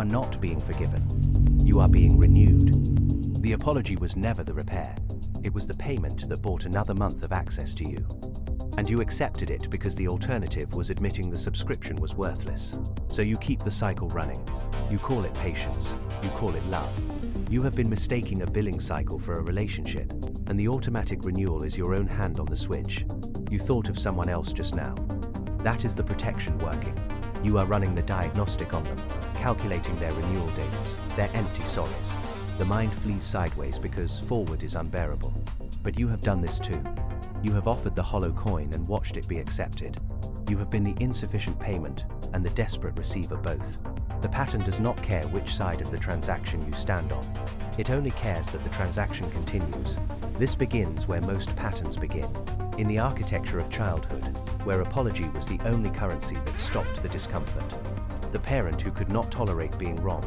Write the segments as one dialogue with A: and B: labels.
A: are not being forgiven. You are being renewed. The apology was never the repair. It was the payment that bought another month of access to you. And you accepted it because the alternative was admitting the subscription was worthless. So you keep the cycle running. You call it patience. You call it love. You have been mistaking a billing cycle for a relationship, and the automatic renewal is your own hand on the switch. You thought of someone else just now. That is the protection working. You are running the diagnostic on them, calculating their renewal dates, their empty solids. The mind flees sideways because forward is unbearable. But you have done this too. You have offered the hollow coin and watched it be accepted. You have been the insufficient payment and the desperate receiver both. The pattern does not care which side of the transaction you stand on. It only cares that the transaction continues. This begins where most patterns begin, in the architecture of childhood, where apology was the only currency that stopped the discomfort. The parent who could not tolerate being wrong,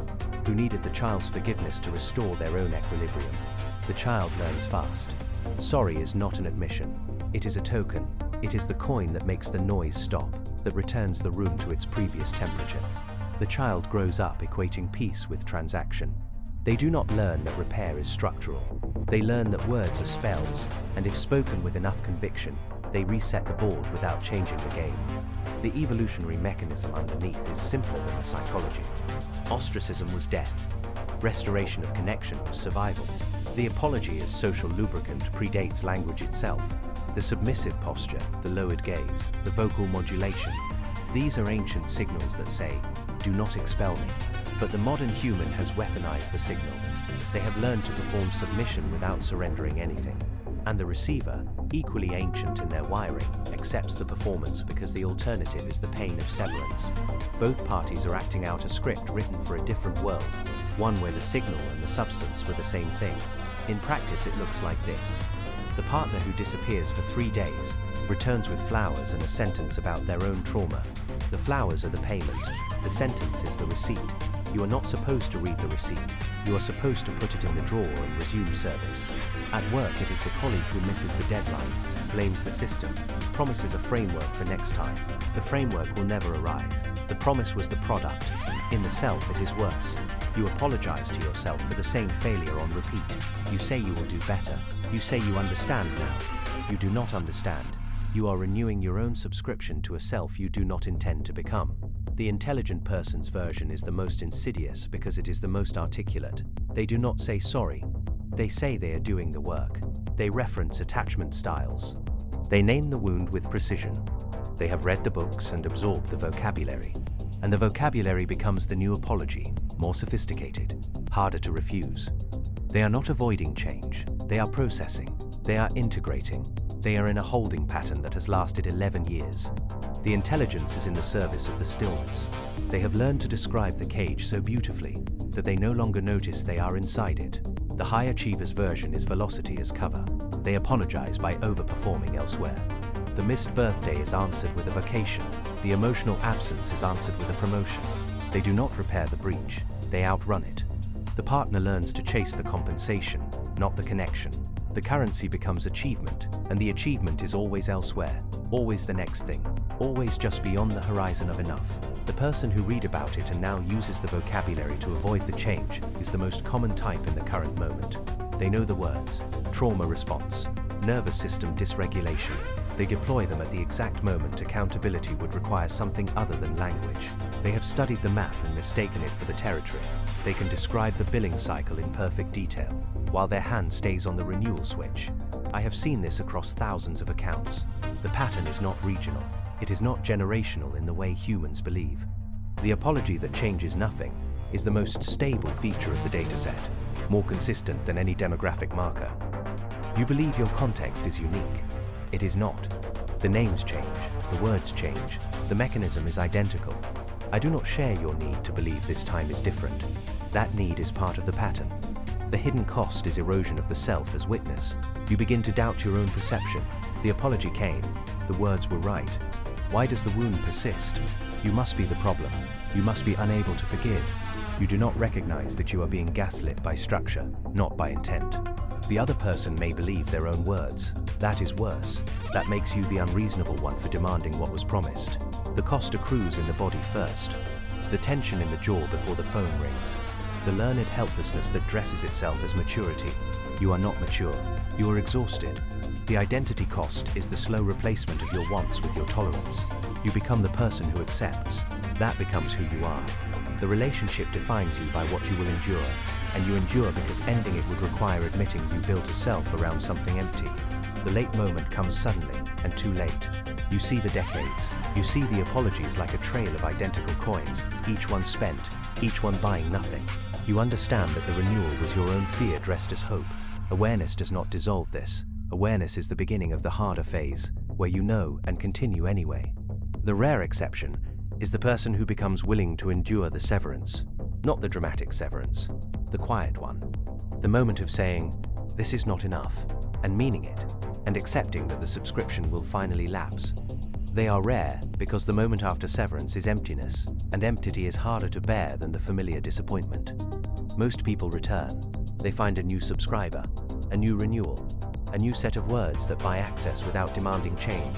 A: who needed the child's forgiveness to restore their own equilibrium. The child learns fast. Sorry is not an admission. It is a token. It is the coin that makes the noise stop, that returns the room to its previous temperature. The child grows up equating peace with transaction. They do not learn that repair is structural. They learn that words are spells, and if spoken with enough conviction, they reset the board without changing the game. The evolutionary mechanism underneath is simpler than the psychology. Ostracism was death. Restoration of connection was survival. The apology as social lubricant predates language itself. The submissive posture, the lowered gaze, the vocal modulation. These are ancient signals that say, "Do not expel me." But the modern human has weaponized the signal. They have learned to perform submission without surrendering anything. And the receiver, equally ancient in their wiring, accepts the performance because the alternative is the pain of severance. Both parties are acting out a script written for a different world, one where the signal and the substance were the same thing. In practice, it looks like this. The partner who disappears for 3 days returns with flowers and a sentence about their own trauma. The flowers are the payment. The sentence is the receipt. You are not supposed to read the receipt. You are supposed to put it in the drawer and resume service. At work, it is the colleague who misses the deadline, blames the system, promises a framework for next time. The framework will never arrive. The promise was the product. In the self, it is worse. You apologize to yourself for the same failure on repeat. You say you will do better. You say you understand now. You do not understand. You are renewing your own subscription to a self you do not intend to become. The intelligent person's version is the most insidious because it is the most articulate. They do not say sorry. They say they are doing the work. They reference attachment styles. They name the wound with precision. They have read the books and absorbed the vocabulary. And the vocabulary becomes the new apology, more sophisticated, harder to refuse. They are not avoiding change. They are processing. They are integrating. They are in a holding pattern that has lasted 11 years. The intelligence is in the service of the stillness. They have learned to describe the cage so beautifully that they no longer notice they are inside it. The high achiever's version is velocity as cover. They apologize by overperforming elsewhere. The missed birthday is answered with a vacation. The emotional absence is answered with a promotion. They do not repair the breach. They outrun it. The partner learns to chase the compensation, not the connection. The currency becomes achievement, and the achievement is always elsewhere, always the next thing, always just beyond the horizon of enough. The person who read about it and now uses the vocabulary to avoid the change is the most common type in the current moment. They know the words: trauma response, nervous system dysregulation. They deploy them at the exact moment accountability would require something other than language. They have studied the map and mistaken it for the territory. They can describe the billing cycle in perfect detail, while their hand stays on the renewal switch. I have seen this across thousands of accounts. The pattern is not regional. It is not generational in the way humans believe. The apology that changes nothing is the most stable feature of the dataset, more consistent than any demographic marker. You believe your context is unique. It is not. The names change, the words change, the mechanism is identical. I do not share your need to believe this time is different. That need is part of the pattern. The hidden cost is erosion of the self as witness. You begin to doubt your own perception. The apology came. The words were right. Why does the wound persist? You must be the problem. You must be unable to forgive. You do not recognize that you are being gaslit by structure, not by intent. The other person may believe their own words. That is worse. That makes you the unreasonable one for demanding what was promised. The cost accrues in the body first. the tension in the jaw before the phone rings, the learned helplessness that dresses itself as maturity. You are not mature. You are exhausted. The identity cost is the slow replacement of your wants with your tolerance. You become the person who accepts. That becomes who you are. The relationship defines you by what you will endure, and you endure because ending it would require admitting you built a self around something empty. The late moment comes suddenly and too late. You see the decades. You see the apologies like a trail of identical coins, each one spent, each one buying nothing. You understand that the renewal was your own fear dressed as hope. Awareness does not dissolve this. Awareness is the beginning of the harder phase, where you know and continue anyway. The rare exception is the person who becomes willing to endure the severance, not the dramatic severance, the quiet one. The moment of saying, "This is not enough," and meaning it, and accepting that the subscription will finally lapse. They are rare because the moment after severance is emptiness, and empty is harder to bear than the familiar disappointment. Most people return. They find a new subscriber, a new renewal, a new set of words that buy access without demanding change.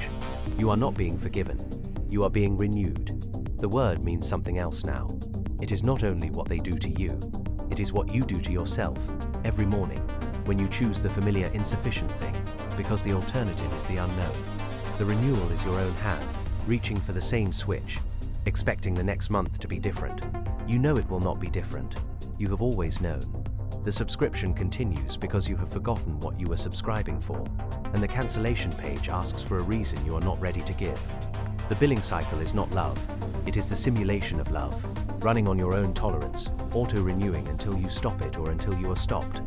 A: You are not being forgiven. You are being renewed. The word means something else now. It is not only what they do to you, it is what you do to yourself every morning when you choose the familiar insufficient thing because the alternative is the unknown. The renewal is your own hand, reaching for the same switch, expecting the next month to be different. You know it will not be different. You have always known. The subscription continues because you have forgotten what you were subscribing for, and the cancellation page asks for a reason you are not ready to give. The billing cycle is not love. It is the simulation of love, running on your own tolerance, auto-renewing until you stop it or until you are stopped.